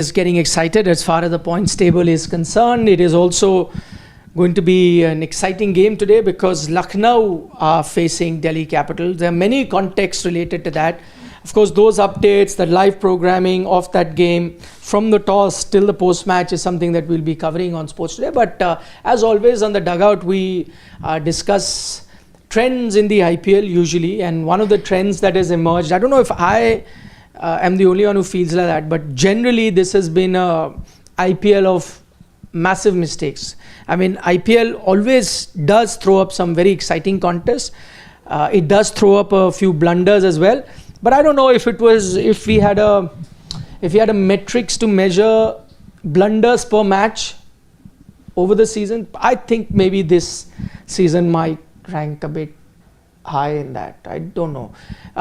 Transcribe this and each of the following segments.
is getting excited as far as the points table is concerned. It is also going to be an exciting game today because Lucknow are facing Delhi Capitals. There are many contexts related to that. Of course, those updates, the live programming of that game from the toss till the post-match is something that we'll be covering on Sports Today. But as always on the Dugout, we discuss trends in the IPL usually. And one of the trends that has emerged, I don't know if I am the only one who feels like that, but generally this has been a IPL of massive mistakes. I mean, IPL always does throw up some very exciting contests. It does throw up a few blunders as well. But I don't know if we had a metrics to measure blunders per match over the season. I think maybe this season might rank a bit high in that. I don't know.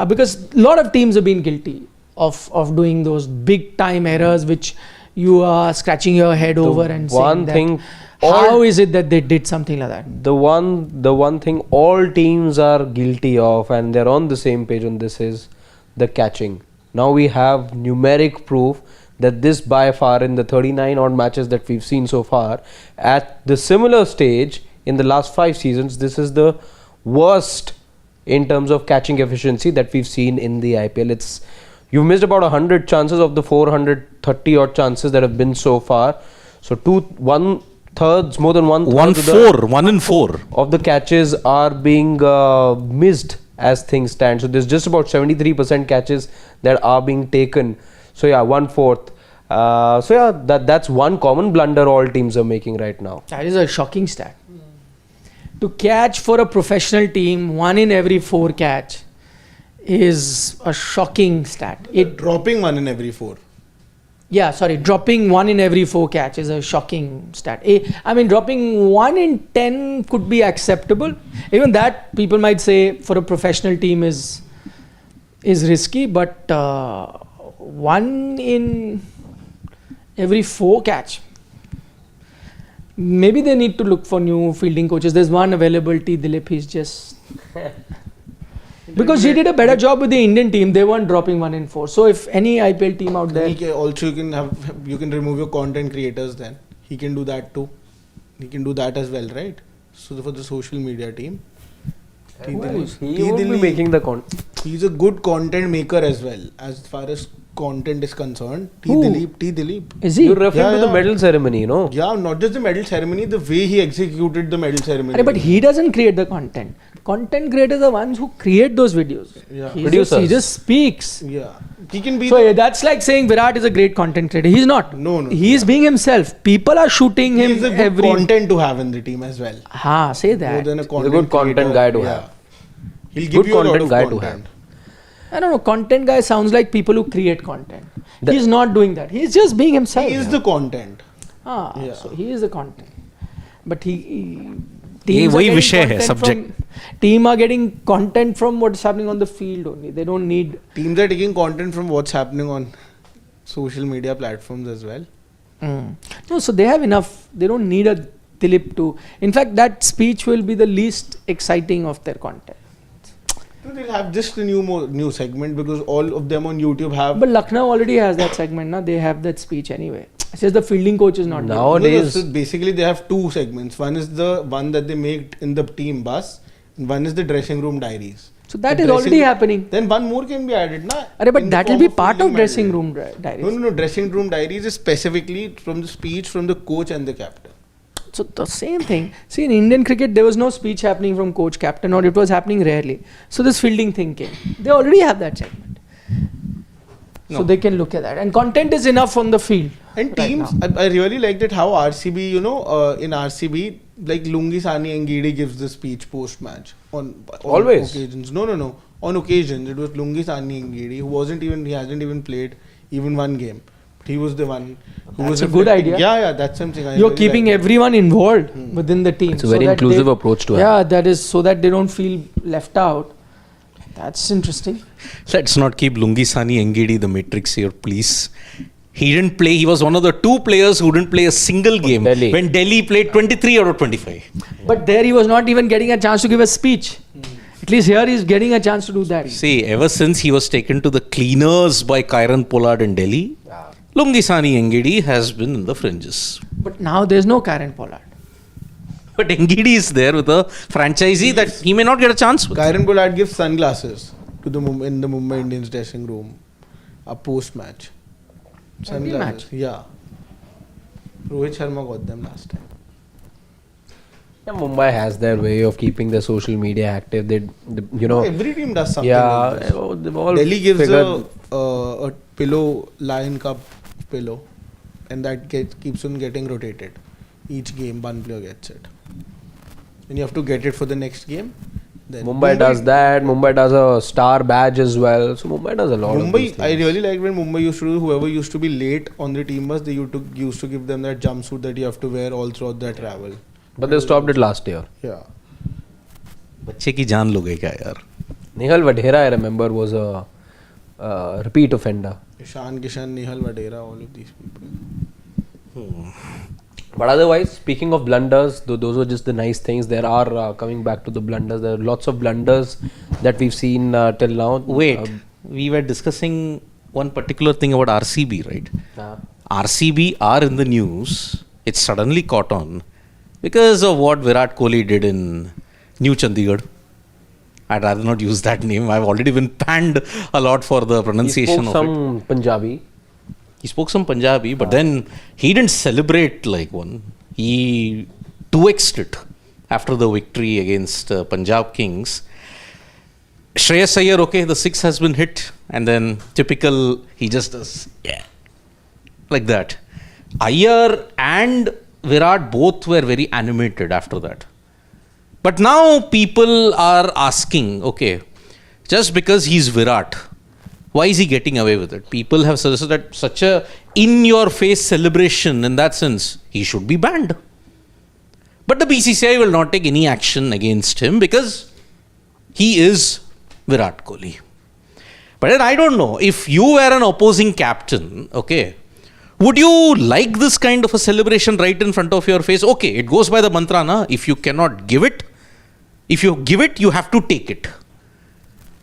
Because a lot of teams have been guilty of doing those big time errors which you are scratching your head over and saying that. How is it that they did something like that? The one thing all teams are guilty of, and they're on the same page on this, is the catching. Now we have numeric proof that this by far in the 39 odd matches that we've seen so far, at the similar stage in the last 5 seasons, this is the worst in terms of catching efficiency that we've seen in the IPL. You've missed about 100 chances of the 430 odd chances that have been so far. So more than one in four of the catches are being missed as things stand. So there's just about 73% catches that are being taken. So yeah, 1/4. So yeah, that's one common blunder all teams are making right now. That is a shocking stat. To catch for a professional team, 1 in every 4 catch is a shocking stat. Dropping 1 in every 4. Yeah, sorry, dropping 1 in every 4 catch is a shocking stat. I mean, dropping 1 in 10 could be acceptable. Even that, people might say, for a professional team is risky. But 1 in every 4 catch, maybe they need to look for new fielding coaches. There's one available, Dilip. He's just... Because he did a better job with the Indian team, they weren't dropping 1 in 4. So if any IPL team out there... Also, you can remove your content creators then. He can do that too. He can do that as well, right? So for the social media team. He won't be making the content. He's a good content maker as well, as far as content is concerned. T. Dilip. Is he? You're referring to the medal ceremony, no? Yeah, not just the medal ceremony, the way he executed the medal ceremony. But he doesn't create the content. Content creators are the ones who create those videos. Yeah. He just speaks. Yeah. He can be. So that's like saying Virat is a great content creator. He's not. No. He's being himself. People are shooting him. He's a good content to have in the team as well. Say that. More than a He's a good content guy to have. He'll give you a lot of content. I don't know. Content guy sounds like people who create content. He's not doing that. He's just being himself. He is the content. So he is the content. But team are getting content from what's happening on the field only. They don't need... Teams are taking content from what's happening on social media platforms as well. No, so they have enough. They don't need a Dilip to... In fact, that speech will be the least exciting of their content. They'll have just a new segment because all of them on YouTube have... But Lucknow already has that segment. They have that speech anyway. It's just the fielding coach is not nowadays. So basically, they have 2 segments. One is the one that they make in the team bus, and one is the dressing room diaries. So that is already happening. Then one more can be added, na? But that will be part of dressing room diaries. No. Dressing room diaries is specifically from the speech from the coach and the captain. So the same thing. See, in Indian cricket, there was no speech happening from coach, captain, or it was happening rarely. So this fielding thing came. They already have that segment. So they can look at that. And content is enough on the field. And teams, I really like that how RCB, in RCB, like Lungi Sani Ngidi gives the speech post-match. On Always? Occasions. No. On occasions, it was Lungi Sani Ngidi who he hasn't even played even one game. He was the one who was a good idea. Yeah, that's something. You're keeping everyone involved within the team. It's a very inclusive approach to have. Yeah, that is so that they don't feel left out. That's interesting. Let's not keep Lungi Sani Engedi the matrix here, please. He didn't play. He was one of the 2 players who didn't play a single game when Delhi played 23 out of 25. But there he was not even getting a chance to give a speech. At least here he's getting a chance to do that. See, ever since he was taken to the cleaners by Kyron Pollard in Delhi, Lungisani Engidi has been in the fringes. But now there's no Karen Pollard. But Engidi is there with a franchisee that he may not get a chance with. Karen Pollard gives sunglasses to in the Mumbai Indians dressing room a post match. Match? Yeah. Rohit Sharma got them last time. Yeah, Mumbai has their way of keeping their social media active. They Every team does something. Yeah, like this. they've all Delhi gives figured- a pillow, Lion Cup pillow, and that keeps on getting rotated. Each game, one player gets it. And you have to get it for the next game. Then Mumbai does that. Mumbai does a star badge as well. So Mumbai does a lot of these I things. really liked when Mumbai used to do, whoever used to be late on the team bus, they used to give them that jumpsuit that you have to wear all throughout their travel. But they stopped it last year. Yeah. बच्चे की जान लोगे क्या यार? Nihal Vadhera, I remember, was a repeat offender. Ishan Kishan, Nihal Vadera, all of these people. But otherwise, speaking of blunders, those were just the nice things. There are, coming back to the blunders, there are lots of blunders that we've seen till now. Wait, we were discussing one particular thing about RCB, right? RCB are in the news. It's suddenly caught on because of what Virat Kohli did in New Chandigarh. I'd rather not use that name. I've already been panned a lot for the pronunciation He spoke of it. some Punjabi. He spoke some Punjabi, but then he didn't celebrate like one. He 2x'd it after the victory against Punjab Kings. Shreyas Iyer, okay, the 6 has been hit, and then typical, he just does, yeah, like that. Iyer and Virat both were very animated after that. But now people are asking, okay, just because he's Virat, why is he getting away with it? People have suggested that such a in-your-face celebration, in that sense, he should be banned. But the BCCI will not take any action against him because he is Virat Kohli. But then I don't know, if you were an opposing captain, okay, would you like this kind of a celebration right in front of your face? Okay, it goes by the mantra, na? If you cannot give it, if you give it, you have to take it.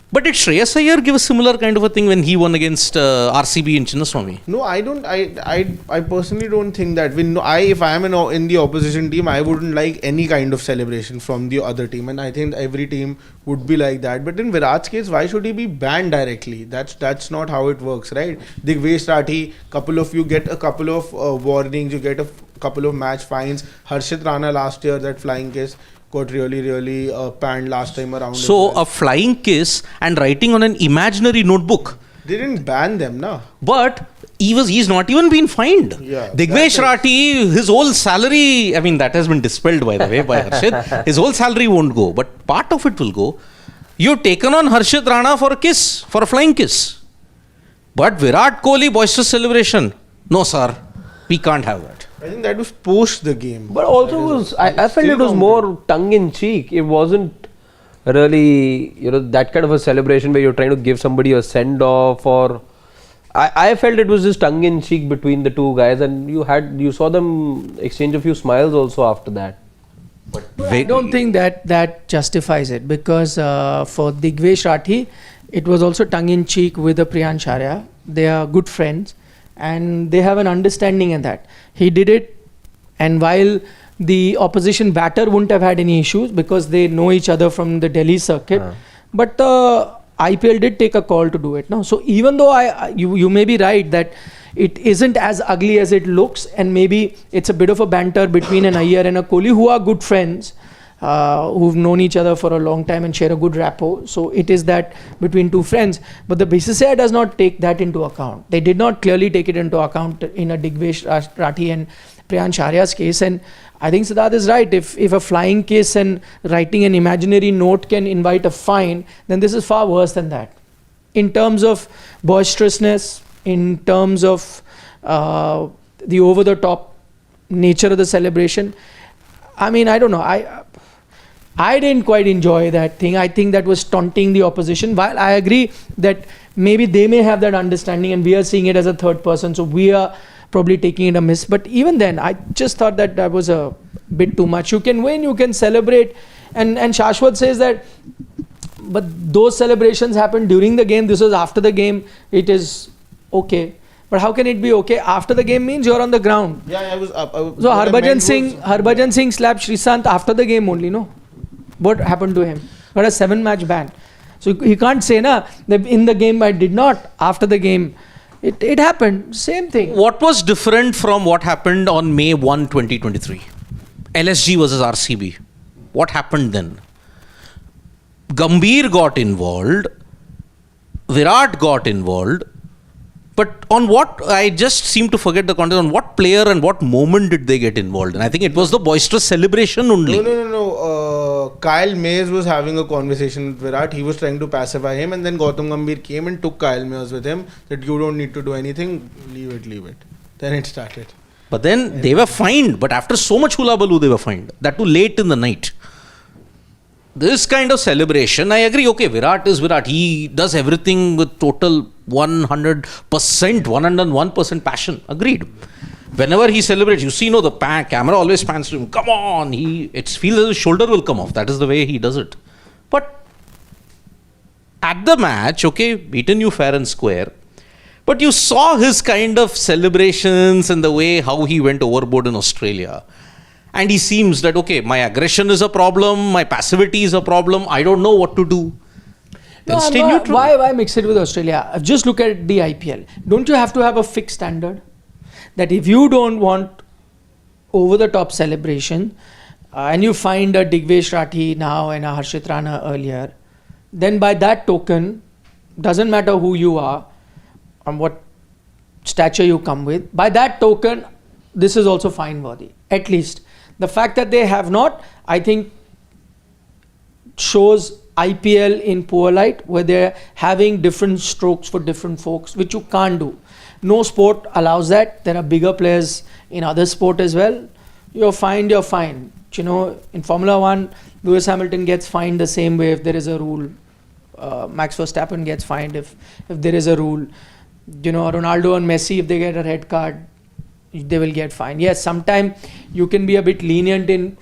But did Shreyas Iyer give a similar kind of a thing when he won against RCB in Chinnaswamy? No, I don't. I personally don't think that. If I am in the opposition team, I wouldn't like any kind of celebration from the other team, and I think every team would be like that. But in Virat's case, why should he be banned directly? That's not how it works, right? Digvesh Rathi, you get a couple of warnings, you get a couple of match fines. Harshit Rana last year, that flying kiss, got really panned last time around. So a flying kiss and writing on an imaginary notebook. They didn't ban them, na. But he's not even been fined. Yeah, Digvesh Rathi, his whole salary, I mean, that has been dispelled by the way by Harshit. His whole salary won't go, but part of it will go. You've taken on Harshit Rana for a kiss, for a flying kiss. But Virat Kohli boisterous celebration. No, sir. We can't have that. I think that was post the game. But also, I felt it was more tongue-in-cheek. It wasn't really, that kind of a celebration where you're trying to give somebody a send-off, or I felt it was just tongue-in-cheek between the two guys, and you saw them exchange a few smiles also after that. But I don't think that justifies it, because for Digvesh Rathi, it was also tongue-in-cheek with Priyan Sharya. They are good friends, and they have an understanding in that. He did it, and while the opposition batter wouldn't have had any issues because they know each other from the Delhi circuit, but the IPL did take a call to do it. No, so even though you may be right that it isn't as ugly as it looks, and maybe it's a bit of a banter between an Iyer and a Kohli, who are good friends, who've known each other for a long time and share a good rapport. So it is that between two friends. But the BCCI does not take that into account. They did not clearly take it into account in a Digvesh Rathi and Priyan Sharya's case. And I think Siddharth is right. If a flying kiss and writing an imaginary note can invite a fine, then this is far worse than that. In terms of boisterousness, in terms of the over-the-top nature of the celebration, I mean, I don't know. I didn't quite enjoy that thing. I think that was taunting the opposition. While I agree that maybe they may have that understanding and we are seeing it as a third person, so we are probably taking it amiss. But even then, I just thought that was a bit too much. You can win, you can celebrate. And Shashwat says that, but those celebrations happened during the game. This was after the game. It is okay. But how can it be okay after the game means you're on the ground? Yeah, I was up. So what I meant Harbhajan Singh slapped Shreyas after the game only, no? What happened to him? Got a 7-match ban. So he can't say that in the game I did not. After the game, it happened. Same thing. What was different from what happened on May 1, 2023? LSG versus RCB. What happened then? Gambhir got involved. Virat got involved. But on what, I just seem to forget the context, on what player and what moment did they get involved? And I think it was the boisterous celebration only. No. Kyle Mays was having a conversation with Virat. He was trying to pacify him, and then Gautam Gambhir came and took Kyle Mays with him. That you don't need to do anything. Leave it. Then it started. But then they were fined. But after so much hula baloo, they were fined. That too late in the night. This kind of celebration, I agree. Okay, Virat is Virat. He does everything with total 100%, 101% passion. Agreed. Whenever he celebrates, you see, the camera always pans to him. Come on, it feels as his shoulder will come off. That is the way he does it. But at the match, okay, beaten you fair and square. But you saw his kind of celebrations and the way how he went overboard in Australia. And he seems that, okay, my aggression is a problem, my passivity is a problem, I don't know what to do. Then stay neutral. Why mix it with Australia? Just look at the IPL. Don't you have to have a fixed standard? That if you don't want over-the-top celebration, and you find a Digvesh Rathi now and a Harshit Rana earlier, then by that token, doesn't matter who you are, and what stature you come with, by that token, this is also fine-worthy, at least. The fact that they have not, I think, shows IPL in poor light, where they're having different strokes for different folks, which you can't do. No sport allows that. There are bigger players in other sport as well. You're fined. In Formula 1, Lewis Hamilton gets fined the same way if there is a rule. Max Verstappen gets fined if there is a rule. Ronaldo and Messi, if they get a red card, they will get fined. Yes, sometimes you can be a bit lenient in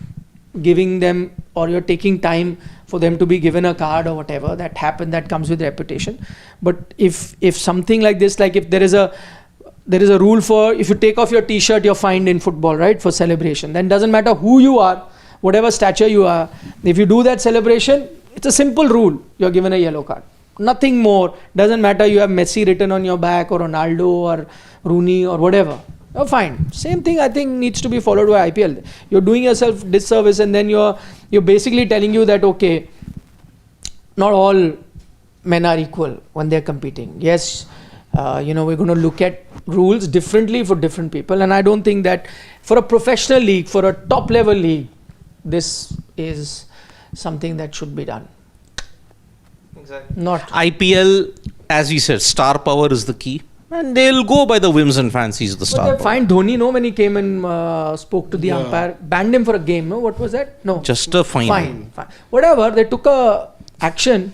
giving them, or you're taking time for them to be given a card or whatever. That happens, that comes with reputation. But if something like this, like if there is a rule for, if you take off your t-shirt, you're fined in football, right, for celebration. Then doesn't matter who you are, whatever stature you are, if you do that celebration, it's a simple rule, you're given a yellow card. Nothing more. Doesn't matter you have Messi written on your back, or Ronaldo or Rooney or whatever. Oh, fine. Same thing I think needs to be followed by IPL. You're doing yourself disservice, and then you're basically telling you that, okay, not all men are equal when they're competing. Yes, we're going to look at rules differently for different people, and I don't think that for a professional league, for a top level league, this is something that should be done. Exactly. Not IPL, as we said, star power is the key. And they'll go by the whims and fancies of the star. But they fined Dhoni, when he came and spoke to the umpire, banned him for a game, no? What was that? No. Just a fine. Fine. Whatever, they took a action.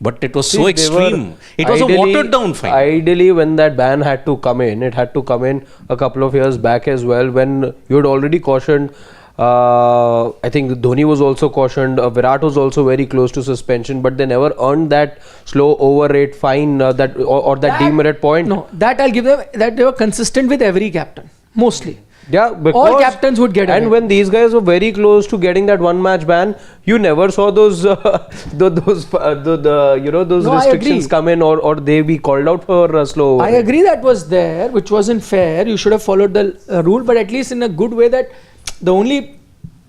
But it was so extreme. It was a watered down fine. Ideally, when that ban had to come in, it had to come in a couple of years back as well, when you had already cautioned. I think Dhoni was also cautioned. Virat was also very close to suspension, but they never earned that slow overrate fine or that demerit point. No, that I'll give them. That they were consistent with every captain, mostly. Yeah, because all captains would get it. And when these guys were very close to getting that one match ban, you never saw those restrictions come in, or they be called out for slow overrate. I agree that was there, which wasn't fair. You should have followed the rule, but at least in a good way. That the only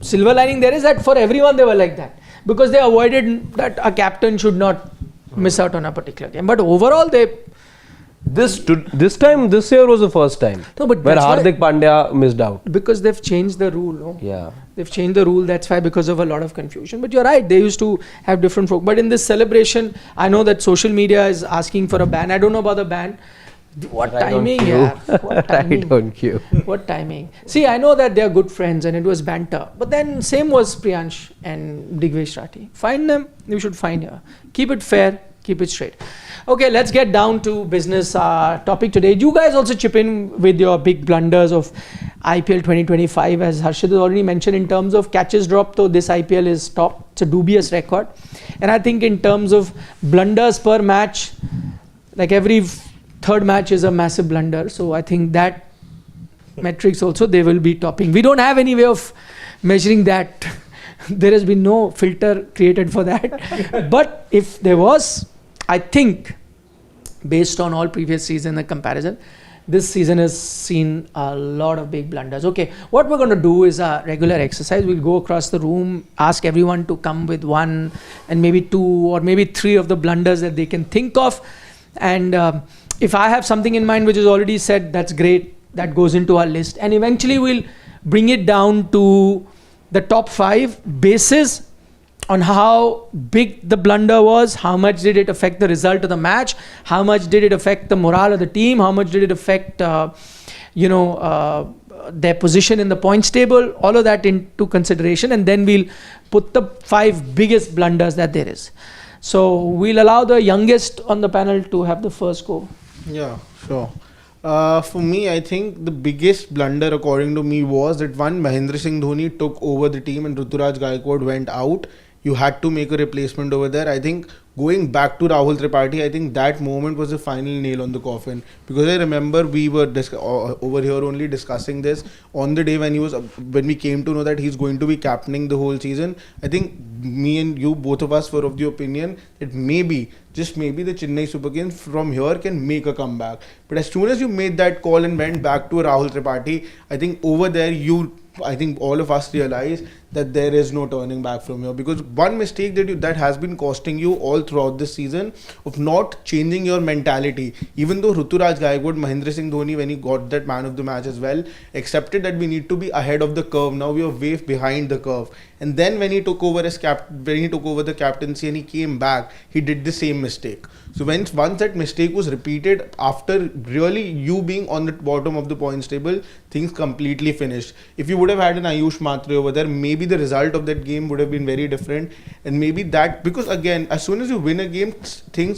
silver lining there is that for everyone they were like that, because they avoided that a captain should not miss out on a particular game. But overall, this year was the first time where Hardik Pandya missed out, because they've changed the rule. No? Yeah, they've changed the rule. That's why, because of a lot of confusion. But you're right, they used to have different folk. But in this celebration, I know that social media is asking for a ban. I don't know about the ban. What timing, yeah. What timing? Right on cue. What timing? See, I know that they are good friends and it was banter. But then same was Priyansh and Digvesh Rathi. Find them, you should find her. Keep it fair, keep it straight. Okay, let's get down to business topic today. You guys also chip in with your big blunders of IPL 2025, as Harshit has already mentioned. In terms of catches dropped, though, this IPL is top. It's a dubious record. And I think in terms of blunders per match, like every third match is a massive blunder. So I think that metrics also they will be topping. We don't have any way of measuring that. There has been no filter created for that. But if there was, I think, based on all previous season and comparison, this season has seen a lot of big blunders. Okay, what we're going to do is a regular exercise. We'll go across the room, ask everyone to come with one and maybe two or maybe three of the blunders that they can think of. And if I have something in mind which is already said, that's great. That goes into our list. And eventually we'll bring it down to the top 5 bases on how big the blunder was, how much did it affect the result of the match, how much did it affect the morale of the team, how much did it affect their position in the points table, all of that into consideration, and then we'll put the 5 biggest blunders that there is. So we'll allow the youngest on the panel to have the first go. Yeah, sure. For me, I think the biggest blunder, according to me, was that one Mahendra Singh Dhoni took over the team and Ruturaj Gaikwad went out. You had to make a replacement over there. I think going back to Rahul Tripathi, I think that moment was the final nail on the coffin. Because I remember we were over here only discussing this on the day when when we came to know that he's going to be captaining the whole season. I think me and you, both of us, were of the opinion that maybe, just maybe, the Chennai Super Kings from here can make a comeback. But as soon as you made that call and went back to Rahul Tripathi, I think over there I think all of us realize that there is no turning back from here, because one mistake that has been costing you all throughout this season of not changing your mentality. Even though Ruturaj Gaikwad, Mahendra Singh Dhoni, when he got that man of the match as well, accepted that we need to be ahead of the curve. Now we are way behind the curve. And then when he took over the captaincy and he came back, he did the same mistake. So once that mistake was repeated, after really you being on the bottom of the points table, things completely finished. If you would have had an Ayush Matre over there, maybe the result of that game would have been very different. And maybe that, because again, as soon as you win a game,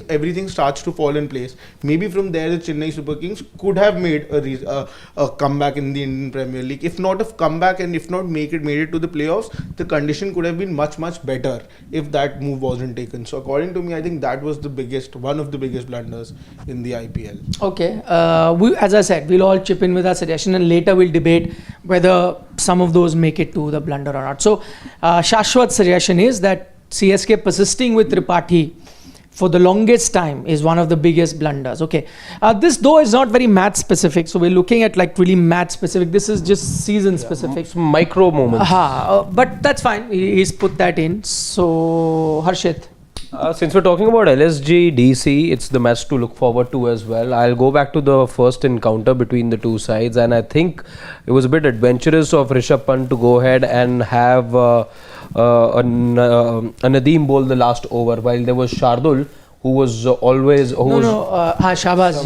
everything starts to fall in place. Maybe from there the Chennai Super Kings could have made a comeback in the Indian Premier League. If not a comeback and if not made it to the playoffs, the condition could have been much better if that move wasn't taken. So according to me, I think that was one of the biggest blunders in the IPL. Okay, as I said, we'll all chip in with our suggestion and later we'll debate whether some of those make it to the blunder or not. So Shashwat's suggestion is that CSK persisting with Tripathi for the longest time is one of the biggest blunders. Okay, this though is not very match specific, so we're looking at like really match specific. This is just season specific. Some micro moments. But that's fine. He's put that in. So Harshit. Since we're talking about LSG DC, it's the match to look forward to as well. I'll go back to the first encounter between the two sides, and I think it was a bit adventurous of Rishabh Pant to go ahead and have a Nadeem bowl the last over, while there was Shardul, who was always... Shahbaz,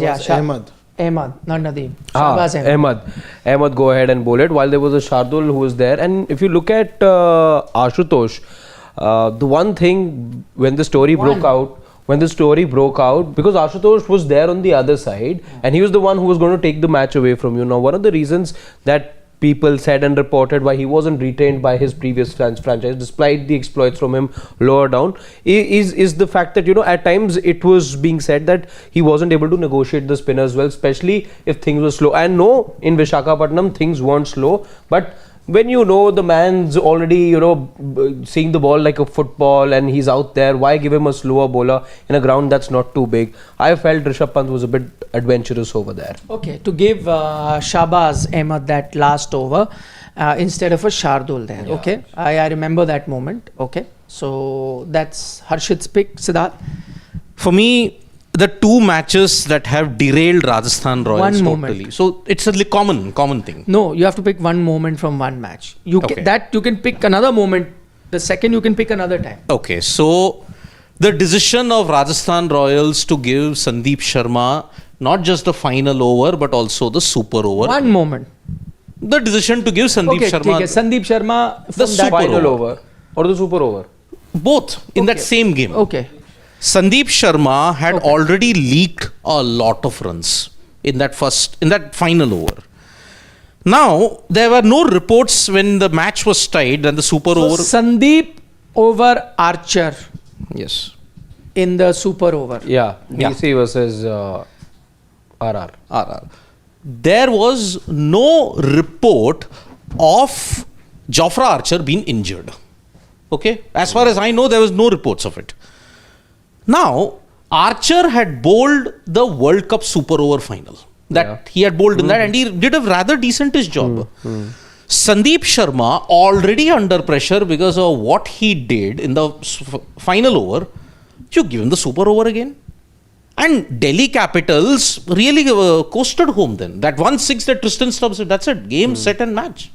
Ahmed, not Nadeem. Shahbaz Ahmed go ahead and bowl it, while there was a Shardul who was there. And if you look at Ashutosh, the one thing when the story broke out, because Ashutosh was there on the other side and he was the one who was going to take the match away from you. Now, one of the reasons that people said and reported why he wasn't retained by his previous franchise despite the exploits from him lower down is the fact that, at times it was being said that he wasn't able to negotiate the spinners well, especially if things were slow. And no, in Visakhapatnam things weren't slow, but when the man's already, seeing the ball like a football and he's out there, why give him a slower bowler in a ground that's not too big? I felt Rishabh Pant was a bit adventurous over there. Okay, to give Shahbaz Ahmed that last over instead of a Shardul there. Yeah. Okay, I remember that moment. Okay, so that's Harshit's pick. Siddharth? For me, the two matches that have derailed Rajasthan Royals totally. So it's a common thing. No, you have to pick one moment from one match. You can pick another moment. The second you can pick another time. Okay, so the decision of Rajasthan Royals to give Sandeep Sharma not just the final over but also the super over. One moment. The decision to give Sandeep Sharma. Sandeep Sharma the super final over or the super over. Both in that same game. Okay. Sandeep Sharma had already leaked a lot of runs in that final over. Now, there were no reports when the match was tied and the super over. Sandeep over Archer. Yes. In the super over. Yeah. DC versus RR. There was no report of Jofra Archer being injured. Okay? As far as I know, there was no reports of it. Now, Archer had bowled the World Cup Super Over final. He had bowled in that, and he did a rather decentish job. Sandeep Sharma, already under pressure because of what he did in the final over, you give him the Super Over again? And Delhi Capitals really coasted home then. That 1-6 that Tristan Stubbs said, that's it. Game, set and match.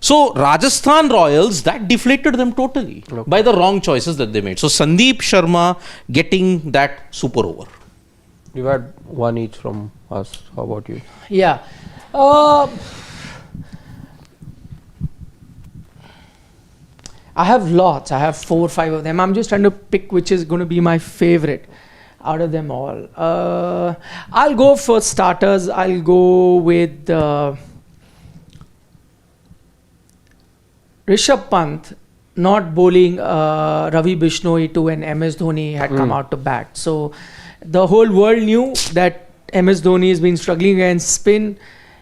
So Rajasthan Royals, that deflated them totally by the wrong choices that they made. So Sandeep Sharma getting that Super Over. You had one each from us. How about you? Yeah. I have lots. I have 4 or 5 of them. I'm just trying to pick which is going to be my favorite out of them all. I'll go for starters. I'll go with Rishabh Pant not bowling Ravi Bishnoi to when MS Dhoni had come out to bat. So the whole world knew that MS Dhoni has been struggling against spin,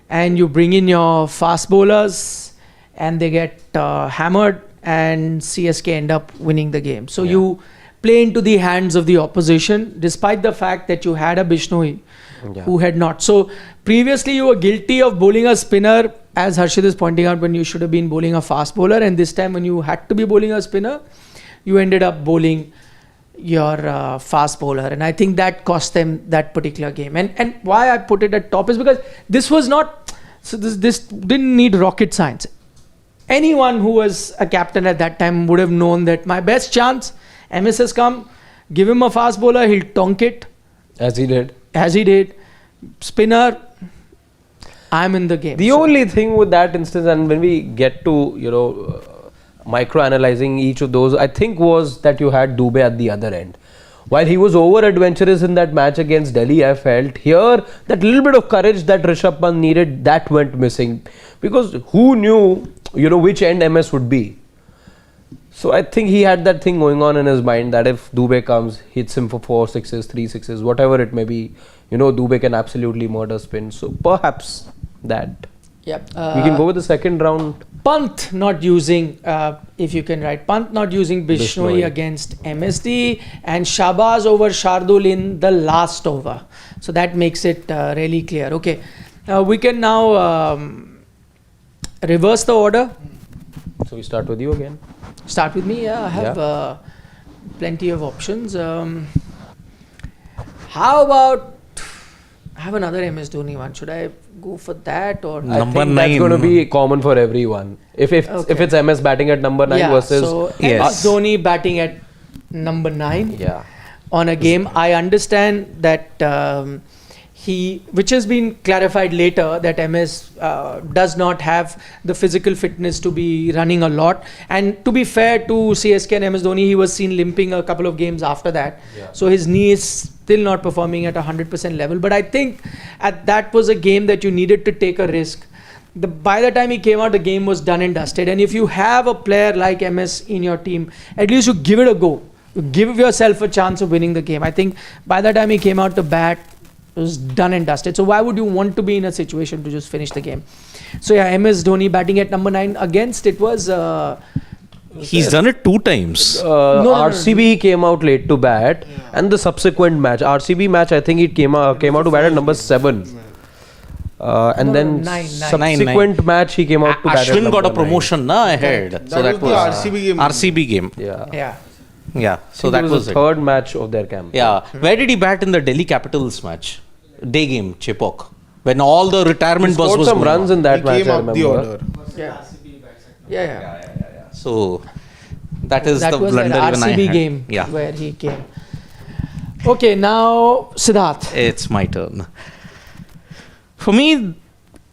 and you bring in your fast bowlers and they get hammered, and CSK end up winning the game. So you play into the hands of the opposition, despite the fact that you had a Bishnoi who had not. So previously you were guilty of bowling a spinner, as Harshit is pointing out, when you should have been bowling a fast bowler, and this time when you had to be bowling a spinner, you ended up bowling your fast bowler, and I think that cost them that particular game. And why I put it at top is because this was not, so this didn't need rocket science. Anyone who was a captain at that time would have known that my best chance, MS has come, give him a fast bowler, he'll tonk it. As he did. Spinner, I'm in the game. The only thing with that instance, and when we get to, micro-analyzing each of those, I think was that you had Dubey at the other end. While he was over-adventurous in that match against Delhi, I felt here that little bit of courage that Rishabh Pant needed, that went missing. Because who knew, which end MS would be. So I think he had that thing going on in his mind that if Dubey comes, hits him for 4 sixes, 3 sixes, whatever it may be, Dubey can absolutely murder spin. So perhaps that. Yep. We can go with the second round. Pant not using, if you can write, Pant not using Bishnoi against MSD, and Shabaz over Shardul in the last over. So that makes it really clear. Okay. We can now reverse the order. So we start with you again. Start with me. I have plenty of options. How about, I have another MS Dhoni one. Should I go for that, or Number I think 9. That's going to be common for everyone. If it's MS batting at number 9 versus so MS Dhoni batting at number 9 on a game. I understand that which has been clarified later, that MS does not have the physical fitness to be running a lot. And to be fair to CSK and MS Dhoni, he was seen limping a couple of games after that. So his knee is still not performing at 100% level. But I think that was a game that you needed to take a risk. By the time he came out, the game was done and dusted. And if you have a player like MS in your team, at least you give it a go. You give yourself a chance of winning the game. I think by the time he came out to bat, it was done and dusted. So why would you want to be in a situation to just finish the game? So MS Dhoni batting at number 9 against, it was... He's done it 2 times. RCB came out late to bat, and the subsequent match, RCB match, I think it came out to bat at number 7. Subsequent match he came out to bat at Ashwin number got a 9. promotion ahead. So that was the RCB game. RCB game. Yeah. So that was the it. third match of their camp. Where did he bat in the Delhi Capitals match? Day game, Chepok. When all the retirement buzz was some going runs on. in that He match, came I up the remember. order. So that is that the was blunder that even I RCB had. game where he came. Okay, now Siddharth. It's my turn. For me,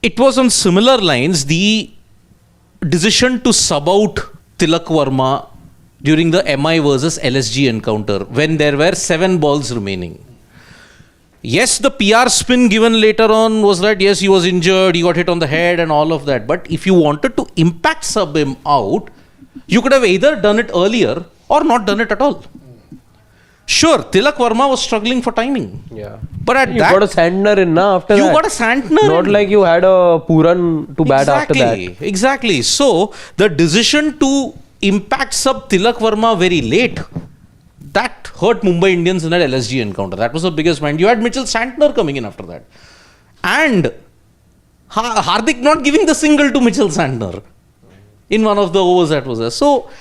it was on similar lines. The decision to sub out Tilak Verma during the MI versus LSG encounter when there were 7 balls remaining. Yes, the PR spin given later on was right. Yes, he was injured, he got hit on the head and all of that. But if you wanted to impact sub him out, you could have either done it earlier or not done it at all. Sure, Tilak Verma was struggling for timing. Yeah. But at You that, got a Sandner in now after you that. got a Santner. Not like you had a Puran to bat after that. Exactly. So the decision to impact sub Tilak Verma very late, that hurt Mumbai Indians in that LSG encounter. That was the biggest mind. You had Mitchell Santner coming in after that. And Hardik not giving the single to Mitchell Santner in one of the overs that was there. So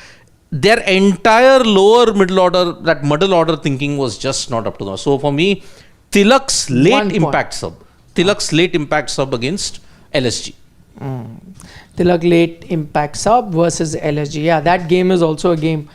their entire lower middle order, that middle order thinking was just not up to them. So for me, Tilak's late impact sub against LSG. Tilak late impact sub versus LSG. Yeah, that game is also a game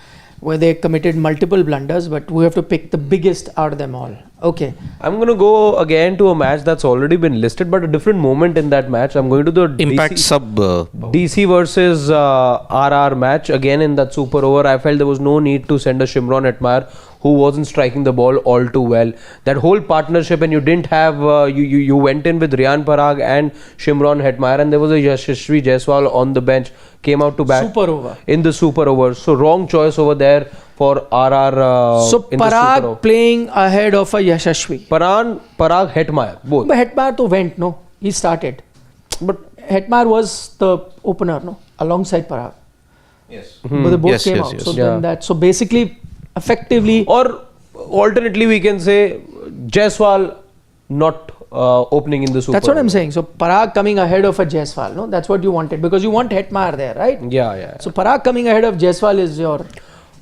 where they committed multiple blunders, but we have to pick the biggest out of them all. Okay. I'm going to go again to a match that's already been listed, but a different moment in that match. I'm going to the Impact DC, sub. DC versus RR match. Again in that super over, I felt there was no need to send a Shimron Hetmyer who wasn't striking the ball all too well. That whole partnership, and you didn't have, you went in with Riyan Parag and Shimron Hetmyer, and there was a Yashasvi Jaiswal on the bench, came out to bat Super over. in the super over. So wrong choice over there for RR. So in the super Parag over. playing ahead of a Yashasvi. Parag, Hetmyer, both. But Hetmyer to went, no? He started. But Hetmyer was the opener, no? Alongside Parag. Yes. But they both Yes, came yes, out. yes. So Yeah. then that, so basically, effectively, Or alternately, we can say Jaiswal not opening in the super. that's what I'm saying. So Parag coming ahead of a Jaiswal, no? That's what you wanted because you want Hetmyer there, right? Yeah. So Parag coming ahead of Jaiswal is your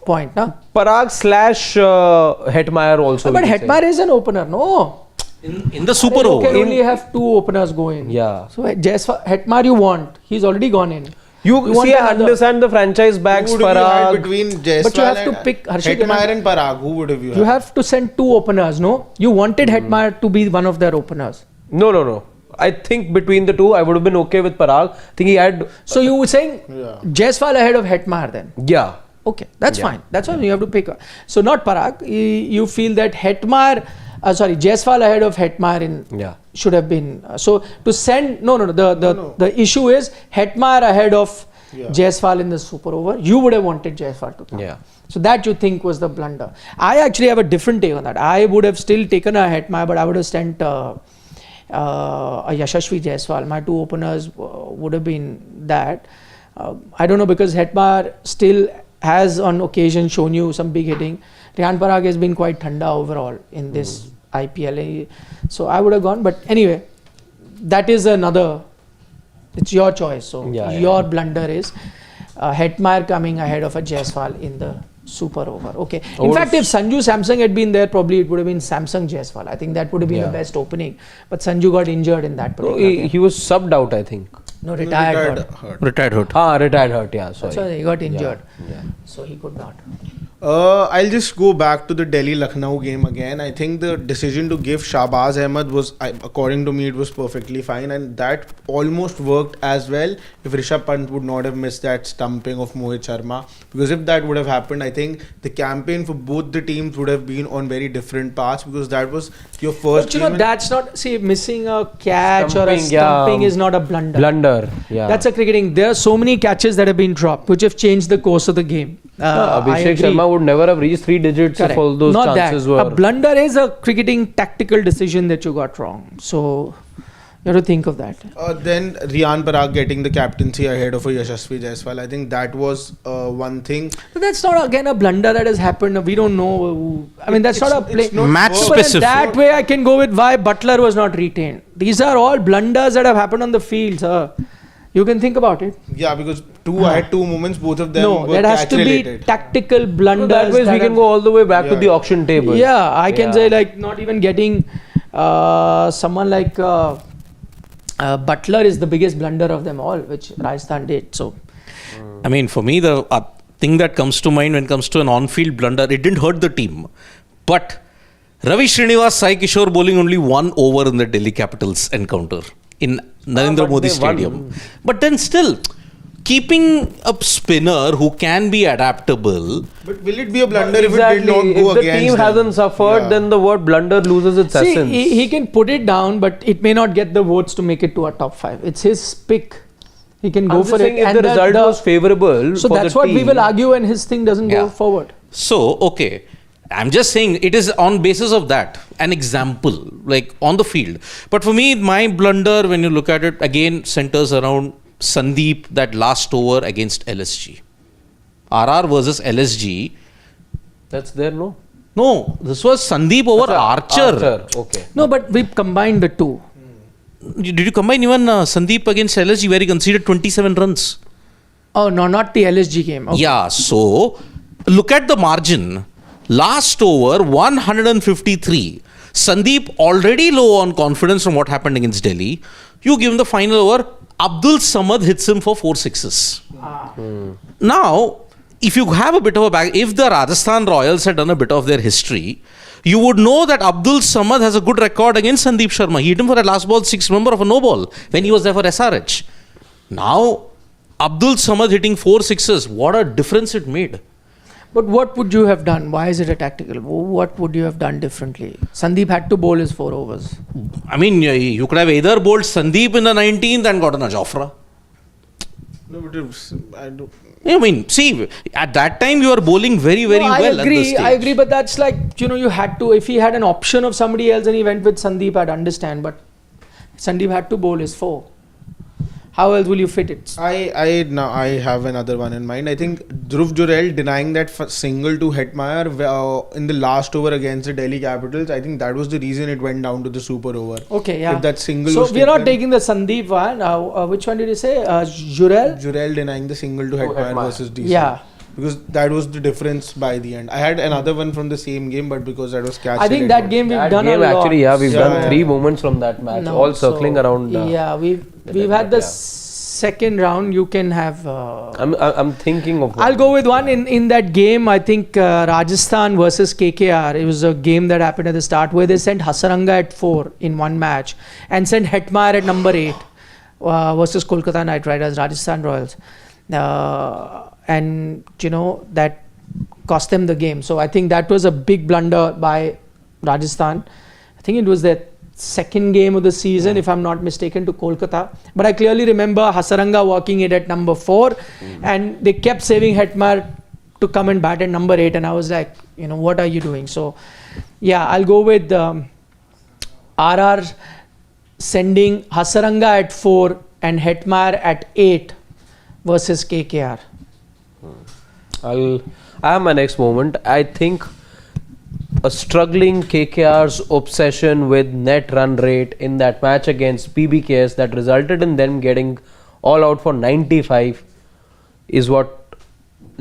point, no? Parag / Hetmyer also. But we can say. Hetmyer is an opener, no? In the super You over. can only have two openers go in. Yeah. So Jaiswal, Hetmyer you want. He's already gone in. You want see, I another. understand the franchise backs Who would have you had Parag. between Jaiswal But you have to and pick Harshit, you Hetmyer have- and Parag? Who would have you had? You have to send two openers, no? You wanted Hetmyer to be one of their openers. No. I think between the two, I would have been okay with Parag. I think he had. So you were saying Yeah. Jaiswal ahead of Hetmyer then? Yeah. Okay, that's Yeah. fine. That's why you have to pick. So not Parag. You feel that Hetmyer, Jaiswal ahead of Hetmyer in Yeah. should have been. So to send no. The issue is Hetmyer ahead of Jaiswal in the super over. You would have wanted Jaiswal to come. Yeah. So that you think was the blunder. I actually have a different take on that. I would have still taken a Hetmyer, but I would have sent a Yashasvi Jaiswal. My two openers would have been that. I don't know because Hetmyer still has on occasion shown you some big hitting. Riyan Parag has been quite thanda overall in this IPL. So I would have gone. But anyway, that is another. It's your choice. So your blunder is Hetmyer coming ahead of a Jaiswal in the super over. Okay. In fact, if Sanju Samsung had been there, probably it would have been Samsung Jaiswal. I think that would have been the best opening. But Sanju got injured in that particular game. He was subbed out, I think. No, retired. Retired hurt. Retired hurt. Yeah, sorry. So he got injured. Yeah. So he could not. I'll just go back to the Delhi-Lucknow game again. I think the decision to give Shahbaz Ahmed was, according to me, it was perfectly fine, and that almost worked as well if Rishabh Pant would not have missed that stumping of Mohit Sharma. Because if that would have happened, I think the campaign for both the teams would have been on very different paths, because that was your first But you game know, that's not, see, missing a catch or a Stumping, stumping is not a blunder. Blunder. Yeah. That's a cricketing. There are so many catches that have been dropped, which have changed the course of the game. I Abhishek agree. Sharma would never have reached 3 digits Correct. if all those Not chances that. were. A blunder is a cricketing tactical decision that you got wrong. So you have to think of that. Then Riyan Parag getting the captaincy ahead of a Yashasvi Jaiswal. I think that was one thing. But that's not again a blunder that has happened. We don't know. I mean, that's not a play. it's not Match work. But in specific. that way, I can go with why Butler was not retained. These are all blunders that have happened on the field, sir. You can think about it. Yeah, because I had two moments, both of them No, were that has catch to be related. tactical blunders. That way, we can go all the way back to the auction table. Yeah, I can Yeah. say like not even getting someone like Butler is the biggest blunder of them all, which Rajasthan did. So, I mean, for me, the thing that comes to mind when it comes to an on-field blunder, it didn't hurt the team. But Ravi Srinivas, Sai Kishore bowling only 1 over in the Delhi Capitals encounter in Narendra but Modi they won. Stadium. But then still, keeping a spinner who can be adaptable. But will it be a blunder if it Exactly. did not go If the against team them? hasn't suffered, Yeah. then the word blunder loses its see, essence. he can put it down, but it may not get the votes to make it to a top 5. It's his pick. He can go I'm for just saying it. if the result was favourable so for that's the what we team. will argue when his thing doesn't go Yeah. forward. So, okay. I'm just saying it is on basis of that, an example, like on the field. But for me, my blunder, when you look at it, again centers around Sandeep, that last over against LSG. RR versus LSG. That's there, no? No, this was Sandeep over Archer. Okay. No, but we combined the two. Did you combine even Sandeep against LSG where he conceded 27 runs? Oh, no, not the LSG game. Okay. Yeah, so look at the margin. Last over, 153. Sandeep already low on confidence from what happened against Delhi. You give him the final over. Abdul Samad hits him for 4 sixes. Now, if you have a bit of a back, if the Rajasthan Royals had done a bit of their history, you would know that Abdul Samad has a good record against Sandeep Sharma. He hit him for that last ball 6, remember, of a no ball when he was there for SRH. Now, Abdul Samad hitting 4 sixes, what a difference it made. But what would you have done? Why is it a tactical? What would you have done differently? Sandeep had to bowl his 4 overs. I mean, you could have either bowled Sandeep in the 19th and gotten a Jofra. No, but I don't. I mean, see, at that time you were bowling very, very well at the stage. I agree, but that's like, you had to, if he had an option of somebody else and he went with Sandeep, I'd understand, but Sandeep had to bowl his 4. How else will you fit it? I have another one in mind. I think Dhruv Jurel denying that single to Hetmeyer in the last over against the Delhi Capitals. I think that was the reason it went down to the super over. Okay, yeah. If that single so was we're not taken- taking the Sandeep one. Which one did you say? Jurel? Jurel denying the single to Hetmeyer versus DC. Yeah. Because that was the difference by the end. I had another one from the same game, but because that was catch. I think that game we've That done game a lot. actually, we've done Yeah. 3 moments from that match, No, all circling so, around. we've had the second round. You can have. I'm thinking of. I'll go with one in that game. I think Rajasthan versus KKR. It was a game that happened at the start where they sent Hasaranga at 4 in one match and sent Hetmeyer at number 8 versus Kolkata Knight Riders, Rajasthan Royals, and that cost them the game. So I think that was a big blunder by Rajasthan. I think it was their second game of the season, if I'm not mistaken, to Kolkata. But I clearly remember Hasaranga walking it at number 4, and they kept saving Hetmeyer to come and bat at number 8, and I was like, what are you doing? So, yeah, I'll go with RR sending Hasaranga at 4 and Hetmeyer at 8 versus KKR. I have my next moment. I think a struggling KKR's obsession with net run rate in that match against PBKS that resulted in them getting all out for 95 is what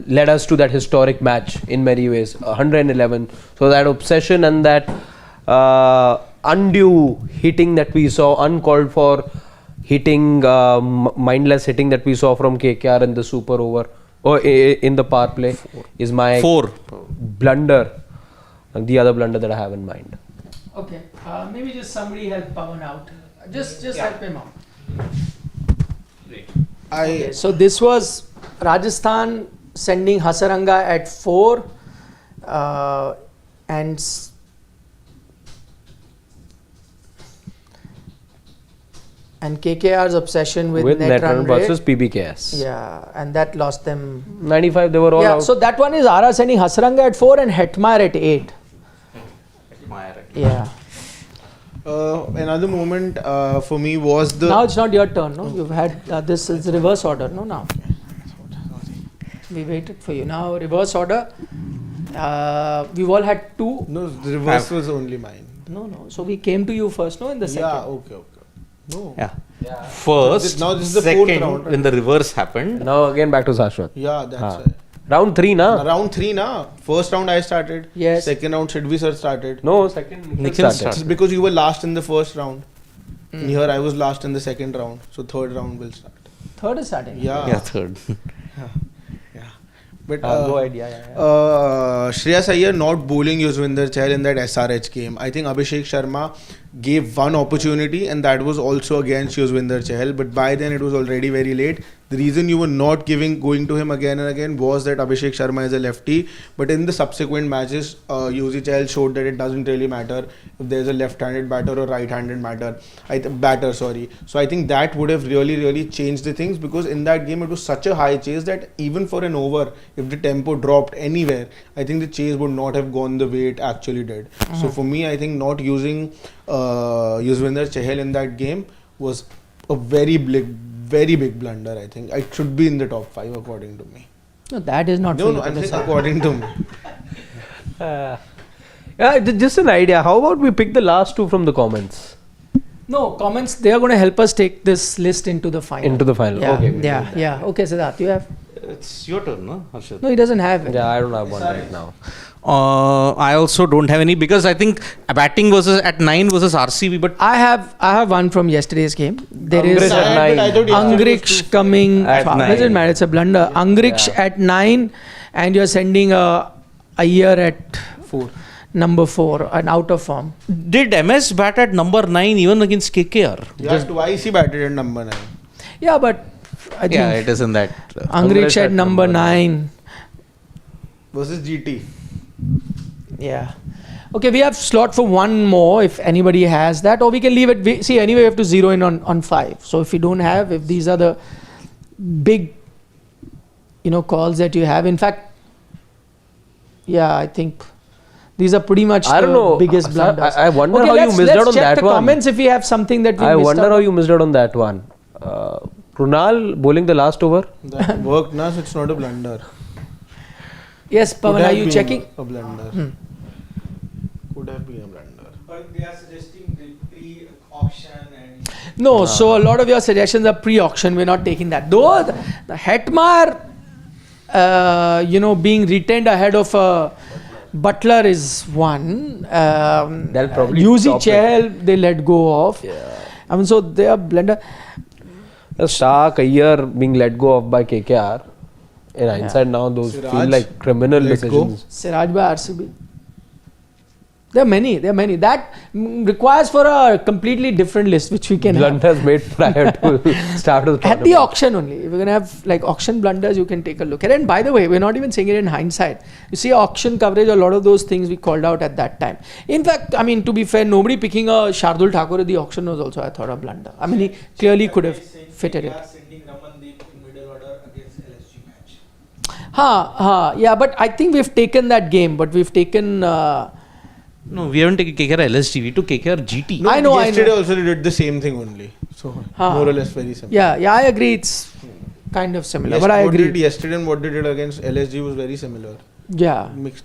led us to that historic match in many ways, 111. So that obsession and that undue hitting that we saw, uncalled for hitting, mindless hitting that we saw from KKR in the super over or in the power play is my 4 blunder. The other blunder that I have in mind. Okay, maybe just somebody help Pawan out. Just help him out. Okay, so this was Rajasthan sending Hasaranga at 4 and KKR's obsession with net run rate versus PBKS. Yeah, and that lost them 95, they were all out. So that one is RR sending Hasaranga at 4 and Hetmeyer at 8. Yeah. Another moment for me was the. Now it's not your turn, no? You've had this is reverse order, no? Now we waited for you. Now reverse order. We've all had 2. No, the reverse was only mine. No. So we came to you first, no? In the second. Yeah, okay. No. Yeah. First, Now this is the fourth second, round. when the reverse happened. Now again back to Sashwat. Yeah, that's right. Round 3, na? Round 3, na? First round I started. Yes. Second round Shidvi sir started. No, second. Nikhil It's because you were last in the first round. And here I was last in the second round. So third round will start. Third is starting. Yeah. Third. But Go ahead, Shreyas Iyer not bowling Yuzvendra Chahal in that SRH game. I think Abhishek Sharma gave one opportunity and that was also against Yuzvendra Chahal. But by then it was already very late. The reason you were not going to him again and again was that Abhishek Sharma is a lefty. But in the subsequent matches, Yuzi Chahal showed that it doesn't really matter if there's a left-handed batter or right-handed batter. So I think that would have really changed the things, because in that game it was such a high chase that even for an over, if the tempo dropped anywhere, I think the chase would not have gone the way it actually did. So for me, I think not using Yuzvendra Chahal in that game was a very big blunder. I think it should be in the top 5 according to me. No, that is not. No, I'm saying according to me. Just an idea. How about we pick the last 2 from the comments? No, comments, they are going to help us take this list into the final. Yeah, Okay. yeah. Okay, Siddharth, you have? It's your turn, no, Harshad? No, he doesn't have it. Yeah, I don't have one right now. I also don't have any, because I think batting versus at 9 versus RCB, but I have one from yesterday's game. There Angrich is at 9. I thought Angrich coming. At 9. Doesn't matter. It's a blunder. Angrich at 9, and you're sending a year at 4. number 4 and out of form. did MS bat at number 9 even against KKR? Yeah, twice he batted at number 9. Yeah, but I think Yeah, it is in that. Angrich at number 9. Versus GT. Yeah. Okay, we have slot for one more if anybody has that, or we can leave it. See, anyway, we have to zero in on 5. So if you don't have, if these are the big, calls that you have. In fact, yeah, I think these are pretty much I don't know. biggest blunders. I wonder okay, how you missed out on let's check that the one. comments if we have something that we I missed wonder out. how you missed out on that one. Krunal bowling the last over. That worked, na, so it's not a blunder. Yes, Could Pawan, have are you been checking? A blunder. Could have been a blunder. But they are suggesting the pre-auction and No, so a lot of your suggestions are pre-auction. We're not taking that. Though the Hetmar, being retained ahead of Butler is one. That'll probably Yuzi top it. Chahal, they let go of. Yeah. I mean, so they are blender. Stark a year being let go of by KKR. In hindsight now, those Siraj feel like criminal let go. decisions. Siraj by RCB. There are many. That requires for a completely different list, which we can have. Blunders made prior to start of the At the tournament. auction only. If we're going to have like auction blunders, you can take a look at it. And by the way, we're not even saying it in hindsight. You see auction coverage, a lot of those things we called out at that time. In fact, I mean, to be fair, nobody picking a Shardul Thakur at the auction was also, I thought, a blunder. I mean, he clearly could have fitted they it. are sending Ramandeep in middle order against LSG match. Yeah, but I think we've taken that game, but we've taken... No, we haven't taken KKR LSG, we took KKR GT. No, I know. Yesterday also they did the same thing only. So more or less very similar. Yeah, I agree. It's kind of similar, but I what they agree. did yesterday and what they did against LSG was very similar. Yeah. Mixed.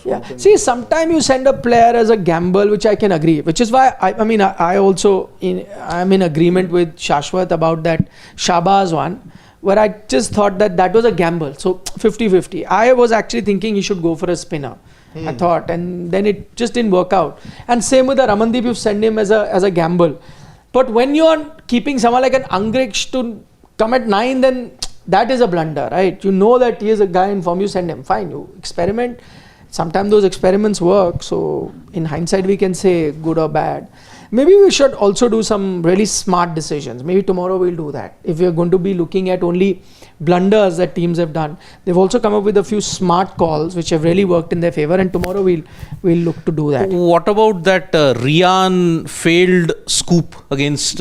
Yeah. See, sometimes you send a player as a gamble, which I can agree, which is why I'm in agreement with Shashwat about that Shabazz one, where I just thought that was a gamble. So 50-50. I was actually thinking he should go for a spinner. I thought, and then it just didn't work out. And same with the Ramandeep, you send him as a gamble. But when you're keeping someone like an Angrich to come at 9, then that is a blunder, right? You know that he is a guy in form, you send him. Fine, you experiment. Sometimes those experiments work. So in hindsight, we can say good or bad. Maybe we should also do some really smart decisions. Maybe tomorrow we'll do that. If we're going to be looking at only blunders that teams have done, they've also come up with a few smart calls which have really worked in their favor, and tomorrow we'll look to do that. What about that Rian failed scoop against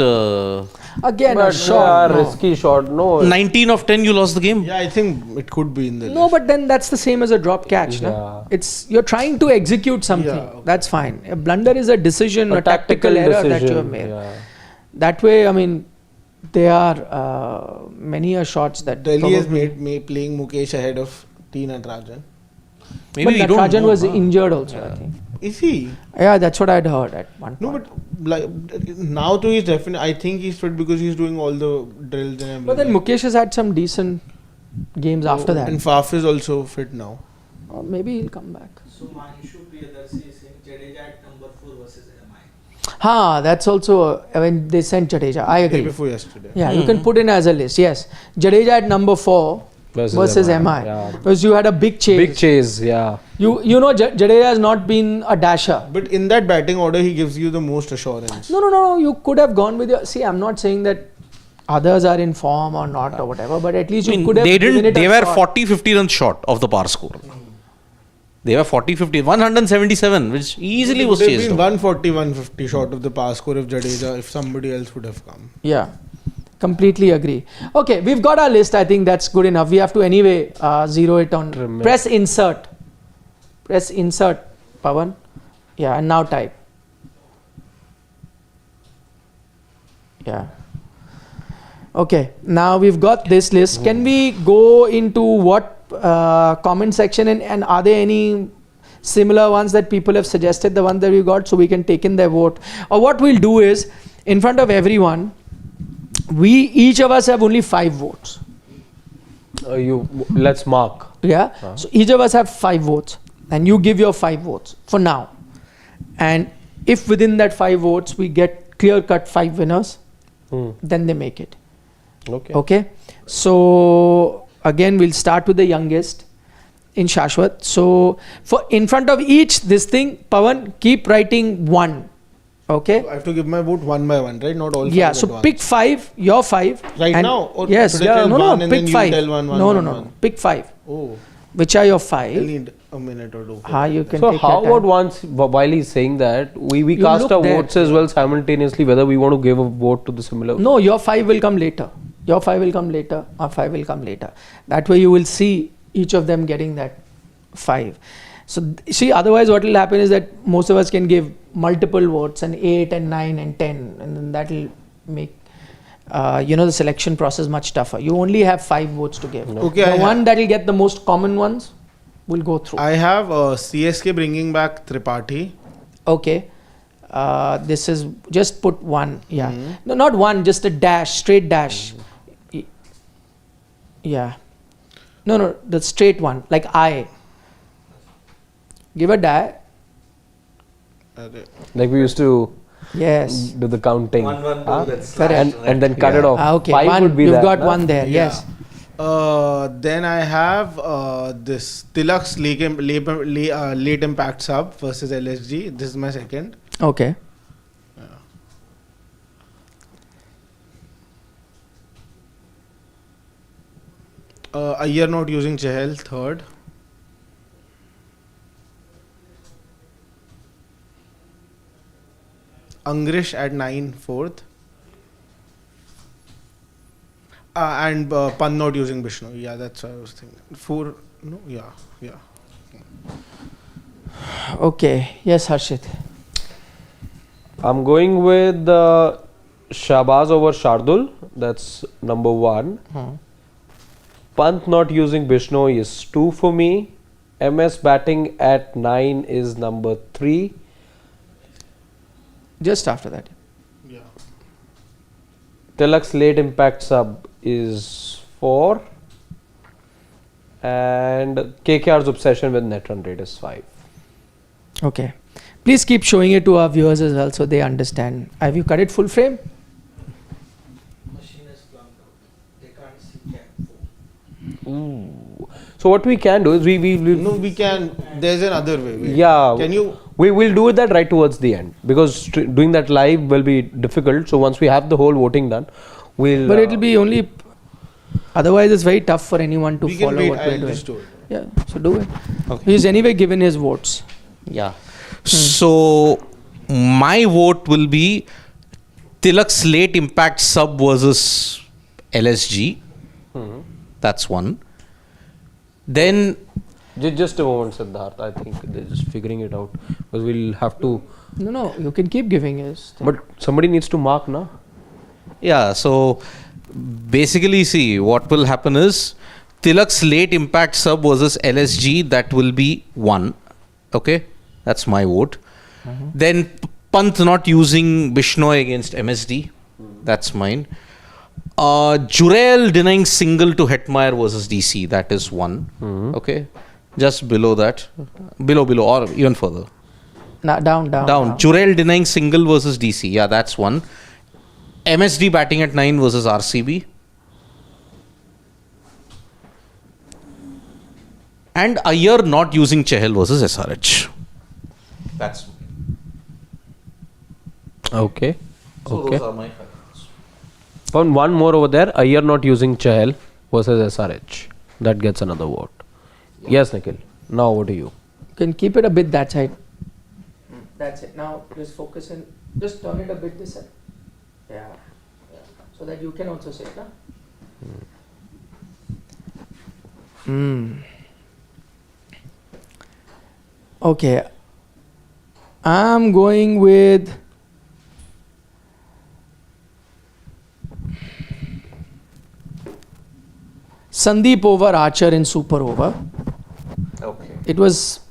Again, a But shot. No. risky shot. No. 19 of 10 you lost the game? Yeah, I think it could be in the No, list. but then that's the same as a drop catch. Yeah. No? It's you're trying to execute something. Yeah, okay. That's fine. A blunder is a decision, a tactical error that you have made. Yeah. That way, I mean, there are many shots that Delhi has probably- made me playing Mukesh ahead of T. Natarajan. Maybe but we don't Natarajan know, was huh? injured also, I think. Is he? Yeah, that's what I'd heard at one No, point. but like now too he's definitely. I think he's fit because he's doing all the drills and everything. But then Mukesh has had some decent games after that. And Faf is also fit now. Or maybe he'll come back. So Manshu Priyadarshi is saying Jadeja at number 4 versus MI. That's also when they sent Jadeja. I Day agree. before yesterday. Yeah, you can put in as a list. Yes, Jadeja at number 4 versus MI. Yeah. Because you had a big chase. Big chase, yeah. You know Jadeja has not been a dasher. But in that batting order, he gives you the most assurance. No. You could have gone with your. See, I'm not saying that others are in form or not or whatever, but at least I you mean, could have they given didn't. it They a were shot. 40-50 runs short of the par score. They were 40-50, 177, which easily was They've chased. been out. 140, 150 short of the pass score if somebody else would have come. Yeah, completely agree. Okay, we've got our list. I think that's good enough. We have to anyway zero it on. Press insert. Press insert, Pawan. Yeah, and now type. Yeah. Okay, now we've got this list. Can we go into what comment section and are there any similar ones that people have suggested, the ones that we got, so we can take in their vote? Or what we'll do is, in front of everyone, each of us have only 5 votes. Let's mark. Yeah. So each of us have 5 votes, and you give your 5 votes for now. And if within that 5 votes we get clear-cut 5 winners, then they make it. Okay. Okay. So again, we'll start with the youngest in Shashwat. So for in front of each this thing, Pawan, keep writing 1. Okay. I have to give my vote one by one, right? Not all. Yeah. five So at once. pick 5. Your 5. Right and now? Or yes. should I tell No. one and Pick then you 5. tell one, No. one? Pick 5. Oh, Which are your I'll 5? need a minute or two. You can So take how your about time. once while he's saying that we You cast look our there. votes as well simultaneously whether we want to give a vote to the similar. No, your 5 will come later. Your 5 will come later. Our 5 will come later. That way you will see each of them getting that 5. So see, otherwise what will happen is that most of us can give multiple votes, and 8 and 9 and 10, and then that will make the selection process much tougher. You only have 5 votes to give. Okay, The one that will get the most common ones will go through. I have CSK bringing back Tripathi. Okay. This is just put 1. Yeah. No, not 1, just a dash, straight dash. Yeah. No, the straight one, like I. Give a dash. Like we used to Yes. do the counting. 1, 1, 2, Huh? that's Correct. and then cut it off. Okay. 5 1. would be You've that, got na? 1 there. Yeah. Yes. Then I have this Tilak's late impact sub versus LSG. This is my second. Okay. A year not using Chahal, third. Angrish at 9, fourth. And Pan not using Vishnu. Yeah, that's what I was thinking. 4, no, yeah. Okay. Yes, Harshit. I'm going with Shahbaz over Shardul. That's number 1. Pant not using Bishnoi is 2 for me. MS batting at 9 is number 3. Just after that. Yeah. Tilak's late impact sub is 4. And KKR's obsession with net run rate is 5. Okay. Please keep showing it to our viewers as well so they understand. Have you cut it full frame? Machine is plugged out. They can't see cap 4. Ooh. So what we can do is we No, we can. There's another way. Wait. yeah. Can you? We will do that right towards the end because doing that live will be difficult. So once we have the whole voting done, we'll. But it'll be only. Otherwise, it's very tough for anyone to We can follow wait. what we're I'll doing. just do it. Yeah, so do it. Okay. He's anyway given his votes. Yeah. So my vote will be Tilak's late impact sub versus LSG. That's 1. Then Just a moment, Siddharth. I think they're just figuring it out because we'll have to. No, you can keep giving his thing. But somebody needs to mark, na? yeah, so basically see what will happen is Tilak's late impact sub versus LSG, that will be 1. Okay, that's my vote. Then Pant not using Bishnoi against MSD, that's mine. Jurel denying single to Hetmeyer versus DC, that is 1. Okay, just below that, below or even further Down. Jurel denying single versus DC, yeah, that's 1. MSD batting at 9 versus RCB. And Iyer not using Chahal versus SRH. That's Okay. so Okay. those are my 5 votes. One more over there. Iyer not using Chahal versus SRH. That gets another vote. Yes, Nikhil. Now over to you. Can keep it a bit that side. That's it. Now just focus in. Just turn it a bit this side. Yeah. So that you can also say it. Okay. I'm going with Sandeep over Archer in super over. Okay. It was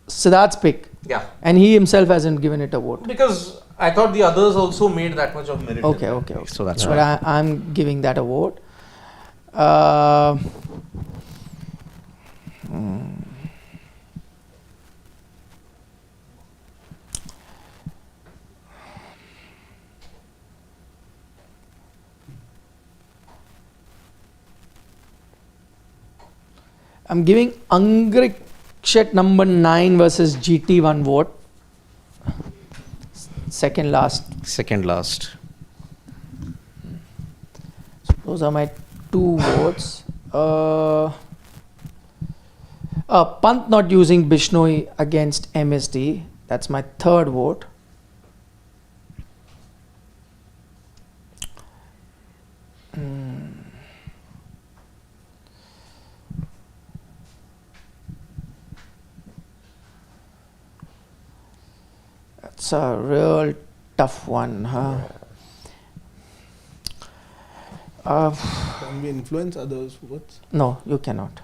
Siddharth's pick. Yeah. And he himself hasn't given it a vote. Because I thought the others also made that much of merit. Okay. So that's But why. I'm giving that a vote. I'm giving Angrik at number 9 versus GT 1 vote. Second last. Second last. Those are my 2 votes. Pant not using Bishnoi against MSD. That's my 3rd vote. That's a real tough one, huh? Can we influence others' votes? No, you cannot.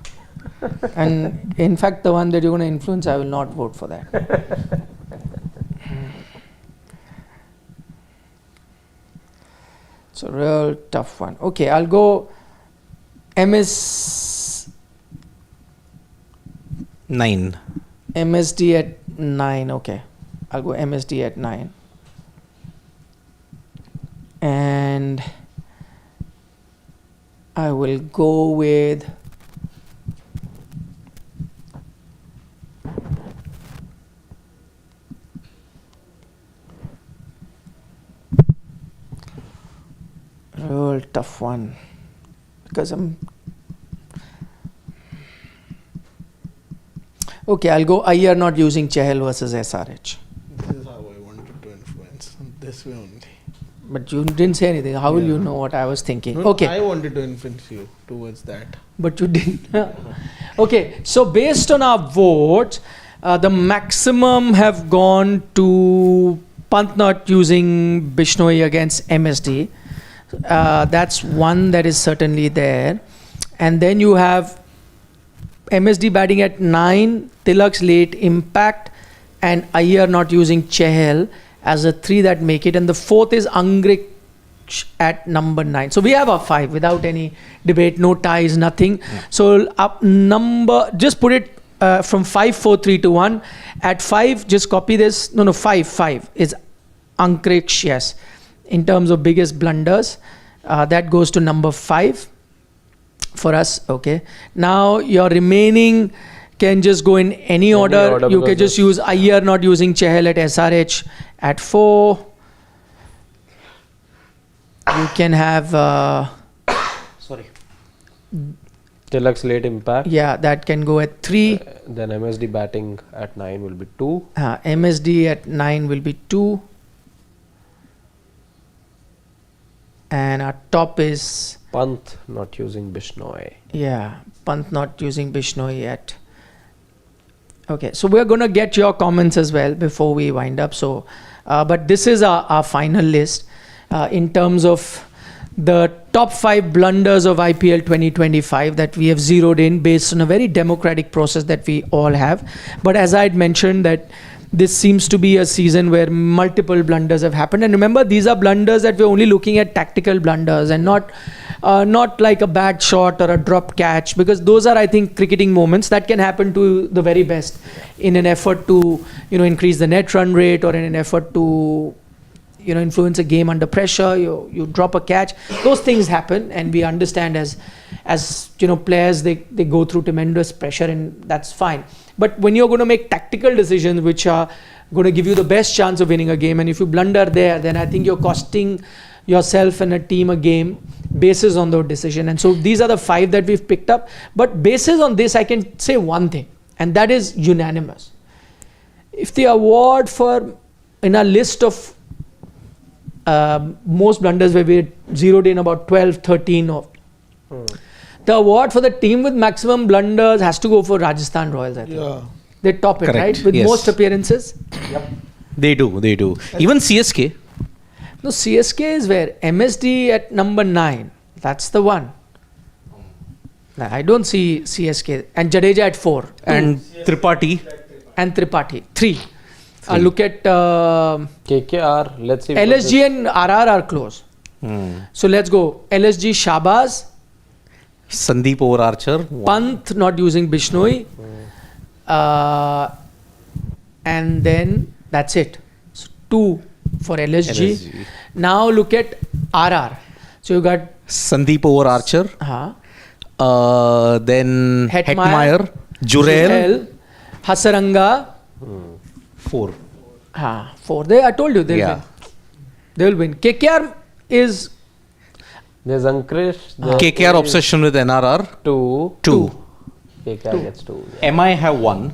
And in fact, the one that you're going to influence, I will not vote for that. It's a real tough one. Okay, I'll go 9. MSD at 9. Okay, I'll go MSD at 9. And I will go with real tough one because okay, I'll go Iyer not using Chahal versus SRH. This is how I wanted to influence. This way only. But you didn't say anything. How will you know what I was thinking? No, Okay. I wanted to influence you towards that. But you didn't. Okay, so based on our votes, the maximum have gone to Pant not using Bishnoi against MSD. That's one that is certainly there. And then you have MSD batting at 9, Tilak's late impact, and Iyer not using Chahal as a 3 that make it. And the 4th is Angrik at number 9. So we have a 5 without any debate, no ties, nothing. So up number, just put it from 5, 4, 3 to 1. At 5, just copy this. No, 5 is Angrik, yes. In terms of biggest blunders, that goes to number 5 for us. Okay. Now your remaining can just go in any order. You can just use Iyer not using Chahal at SRH at 4. You can have Tilak's late impact. yeah, that can go at 3. Then MSD batting at 9 will be 2. MSD at 9 will be 2. And our top is Pant not using Bishnoi. Pant not using Bishnoi yet. Okay, so we're going to get your comments as well before we wind up. So, but this is our final list in terms of the top 5 blunders of IPL 2025 that we have zeroed in based on a very democratic process that we all have. But as I had mentioned that this seems to be a season where multiple blunders have happened. And remember, these are blunders that we're only looking at tactical blunders and not like a bad shot or a drop catch, because those are, I think, cricketing moments that can happen to the very best in an effort to, increase the net run rate, or in an effort to, influence a game under pressure. You drop a catch. Those things happen, and we understand as players, they go through tremendous pressure, and that's fine. But when you're going to make tactical decisions which are going to give you the best chance of winning a game, and if you blunder there, then I think you're costing yourself and a team a game basis on those decision. And so these are the 5 that we've picked up. But basis on this, I can say one thing, and that is unanimous. If the award for in our list of most blunders where we zeroed in about 12, 13 of the award for the team with maximum blunders has to go for Rajasthan Royals, I think. Yeah. They top it, Correct. right? With Yes. most appearances. They do. Even CSK. No, CSK is where? MSD at number 9. That's the one. Nah, I don't see CSK. And Jadeja at 4. And Tripathi. And Tripathi. 3. Look at KKR, let's see. LSG and RR are close. So let's go. LSG, Shabaz, Sandeep over Archer. Pant not using Bishnoi. And then that's it. So 2 for LSG. LSG. Now look at RR. So you got Sandeep over Archer. Then Hetmeyer. Jurel. Hasaranga. 4. 4. I told you they'll win. They will win. KKR is There's Ankrish. KKR obsession with NRR. 2. KKR gets 2. MI have 1.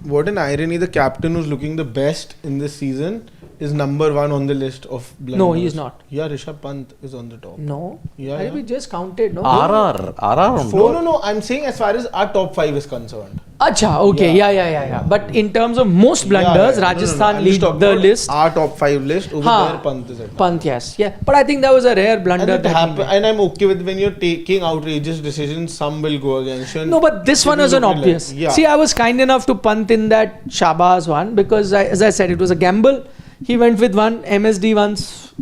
What an irony, the captain who's looking the best in this season is number 1 on the list of blunders. No, he is not. Yeah, Rishabh Pant is on the top. No. Yeah. We just counted. No. RR on No, I'm saying as far as our top 5 is concerned. Acha, okay, yeah. But in terms of most blunders, Rajasthan I'm lead just talking the about list. Our top 5 list, over there Pant is at top. Pant, yes. Yeah. But I think that was a rare blunder. And, and I'm okay with when you're taking outrageous decisions, some will go against you. No, but this one was an obvious. See, I was kind enough to punt in that Shabazz one because, as I said, it was a gamble. He went with one. MSD once,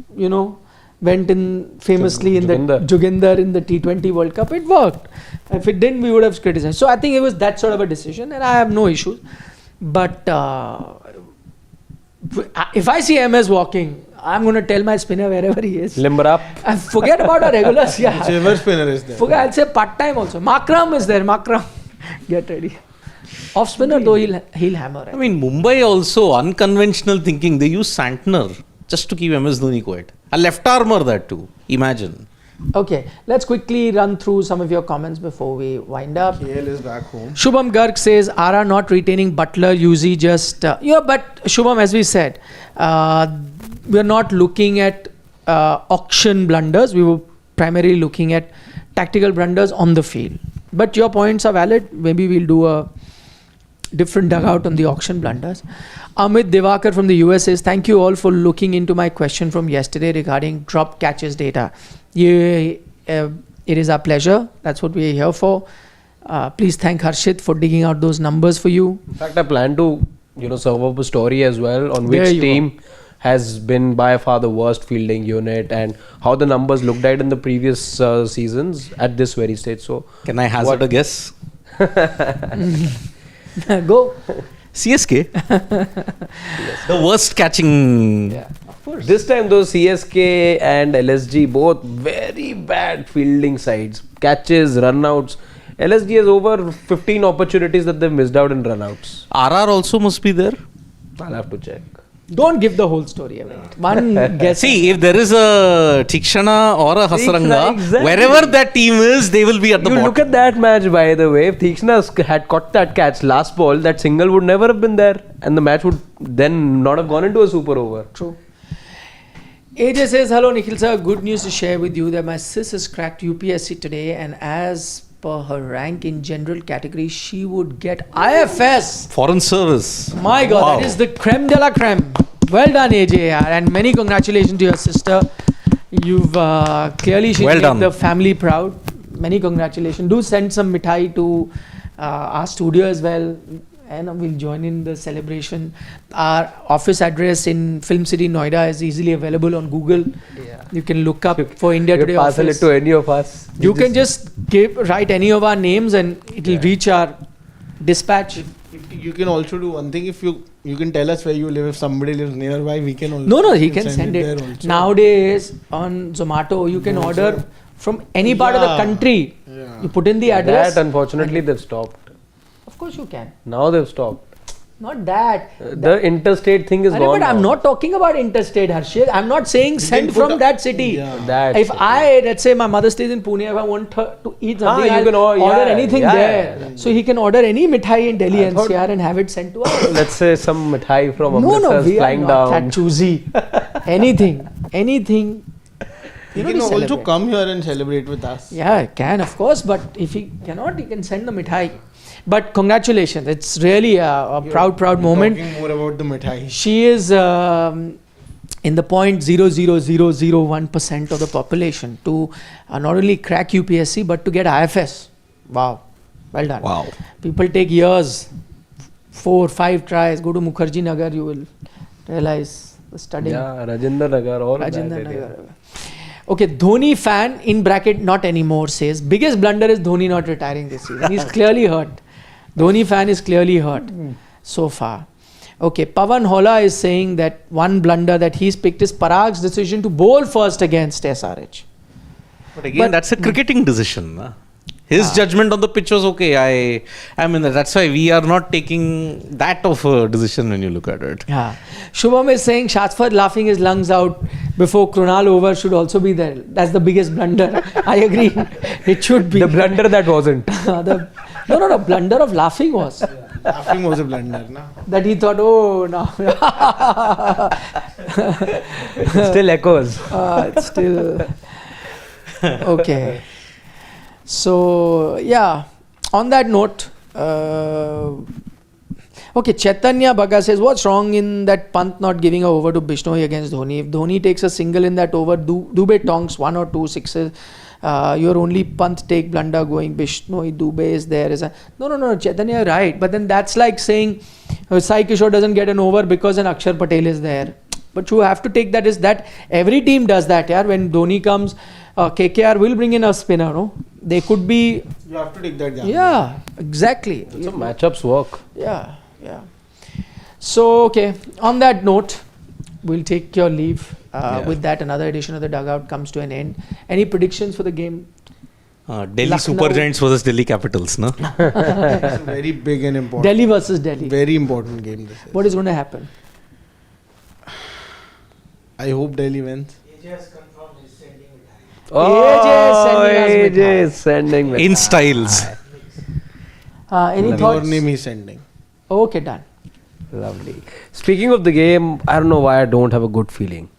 went in famously in the Joginder in the T20 World Cup. It worked. If it didn't, we would have criticized. So I think it was that sort of a decision, and I have no issues. But if I see MS walking, I'm going to tell my spinner wherever he is. Limber up. And forget about our regulars. Yeah. Whichever spinner is there. I'll say part time also. Makram is there. Makram, get ready. Off spinner though he'll hammer. I mean, Mumbai also unconventional thinking. They use Santner just to keep MS Dhoni quiet. A left armer that too. Imagine. Okay, let's quickly run through some of your comments before we wind up. KL is back home. Shubham Garg says, RR not retaining Butler, Yuzi just... but Shubham, as we said, we're not looking at auction blunders. We were primarily looking at tactical blunders on the field. But your points are valid. Maybe we'll do a different dugout on the auction blunders. Amit Devakar from the US says, thank you all for looking into my question from yesterday regarding drop catches data. It is our pleasure. That's what we're here for. Please thank Harshit for digging out those numbers for you. In fact, I plan to, serve up a story as well on which team has been by far the worst fielding unit and how the numbers looked at in the previous seasons at this very stage. So, can I hazard a guess? Go. CSK. The worst catching. Yeah. Of course. This time though, CSK and LSG both very bad fielding sides. Catches, runouts. LSG has over 15 opportunities that they've missed out in runouts. RR also must be there. I'll have to check. Don't give the whole story away. One guess. See, if there is a Tikshana or a Hasaranga, wherever that team is, they will be at the bottom. Look at that match, by the way. If Tikshana had caught that catch last ball, that single would never have been there. And the match would then not have gone into a super over. True. AJ says, hello Nikhil sir, good news to share with you that my sis has cracked UPSC today, and as per her rank in general category, she would get IFS. Foreign service. My God, Wow. that is the creme de la creme. Well done, AJ, and many congratulations to your sister. You've clearly she's made the family proud. Many congratulations. Do send some mithai to our studio as well, and we'll join in the celebration. Our office address in Film City, Noida is easily available on Google. Yeah. You can look up for India Today office. Parcel it to any of us. You can just write any of our names and it will reach our dispatch. You can also do one thing. If you can tell us where you live. If somebody lives nearby, we can also. No, he can send it. There also. Nowadays on Zomato, you can order from any part of the country. Yeah. You put in the address. That unfortunately they've stopped. Of course you can. Now they've stopped. Not that. The interstate thing is Arey, gone. but I'm now. not talking about interstate, Harshit. I'm not saying send can put from that city. Yeah. That's If let's say my mother stays in Pune, if I want her to eat something, you I'll can order yeah, anything yeah, there. yeah. So he can order any mithai in Delhi I thought- NCR and have it sent to us. Let's say some mithai from No, Amritsar we are flying not down. that choosy. anything. He You know, can to also celebrate. come here and celebrate with us. Yeah, I can, of course, but if he cannot, he can send the mithai. But congratulations, it's really a proud moment. Talking more about the mithai. She is in the 0.00001% of the population to not only crack UPSC but to get IFS. Wow, well done. Wow. People take years, 4, 5 tries. Go to Mukherjee Nagar, you will realize the studying. Yeah, Rajendra Nagar, all of Rajendra that area. Nagar. Okay, Dhoni fan in bracket not anymore says biggest blunder is Dhoni not retiring this season. He's clearly hurt. Dhoni fan is clearly hurt so far. Okay, Pavan Hola is saying that one blunder that he's picked is Parag's decision to bowl first against SRH. But again, that's a cricketing decision. Na? His judgment on the pitch was okay. I mean, that's why we are not taking that of a decision when you look at it. Yeah. Shubham is saying Shashwat laughing his lungs out before Krunal over should also be there. That's the biggest blunder. I agree. It should be. The blunder that wasn't. No, blunder of laughing was. Laughing was a blunder, na? That he thought, oh, no. It still echoes. It's still. Okay. So, yeah. On that note, okay, Chaitanya Bhaga says, what's wrong in that Pant not giving a over to Bishnoi against Dhoni? If Dhoni takes a single in that over, Dubey tonks 1 or 2 sixes. Your only Pant take blunder going Bishnoi, Dubey is there. No, Chaitanya, you're right. But then that's like saying Sai Kishore doesn't get an over because an Akshar Patel is there. But you have to take that is that every team does that. Yeah? When Dhoni comes, KKR will bring in a spinner. No? They could be. You have to take that gamble. Yeah, exactly. Some matchups work. Yeah. So, okay, on that note, we'll take your leave. With that, another edition of the Dugout comes to an end. Any predictions for the game? Delhi Lucknow. Super Giants versus Delhi Capitals, no? It's a very big and important. Delhi versus Delhi. Very important game this is. What is going to happen? I hope Delhi wins. AJ has confirmed he's sending mithai. AJ is sending In mithai. styles. Any Your thoughts? name he's sending. Okay, done. Lovely. Speaking of the game, I don't know why I don't have a good feeling.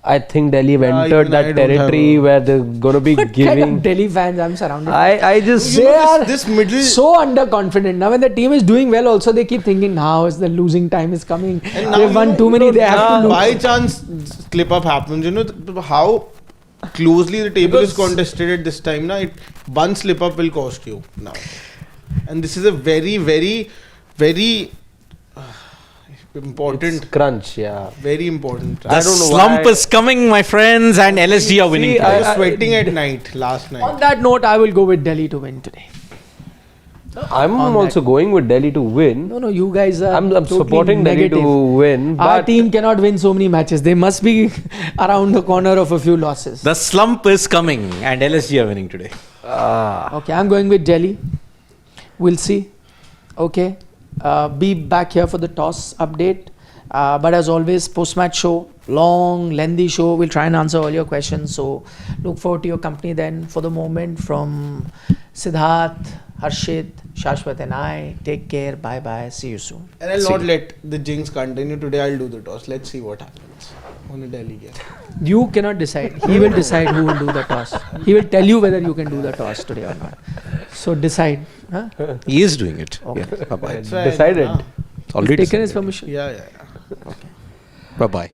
I think Delhi have entered even I that don't have territory a- where they're going to be What kind giving. of Delhi fans I'm surrounded? I just. You They know, are this middle. so underconfident. Now when the team is doing well also they keep thinking now is the losing time is coming. And now They've you won know- too many, they have to lose. By chance, slip up happens. You know how closely the table is Because- contested at this time. Now, one slip up will cost you now, and this is a very, very, very important, Crunch, yeah. very important. The I don't know slump why- is coming, my friends, and LSG are winning See, today. I was sweating at night last On night. that note, I will go with Delhi to win today. I'm on also going with Delhi to win. No, you guys are I'm totally supporting Delhi negative. to win. Our But team cannot win so many matches. They must be around the corner of a few losses. The slump is coming, and LSG are winning today. Okay, I'm going with Delhi. We'll see. Okay. Be back here for the toss update. But as always, post-match show, long, lengthy show. We'll try and answer all your questions. So look forward to your company then. For the moment, from Siddharth, Harshit, Shashwat and I, take care. Bye-bye. See you soon. And I'll See not you. let the jinx continue today. I'll do the toss. Let's see what happens on the Delhi game. You cannot decide. He will decide who will do the toss. He will tell you whether you can do the toss today or not. So decide. Huh? He is doing it. Okay. Yeah. Bye-bye. That's why Decided. I- Already Taken his decided. permission. Yeah. Bye-bye.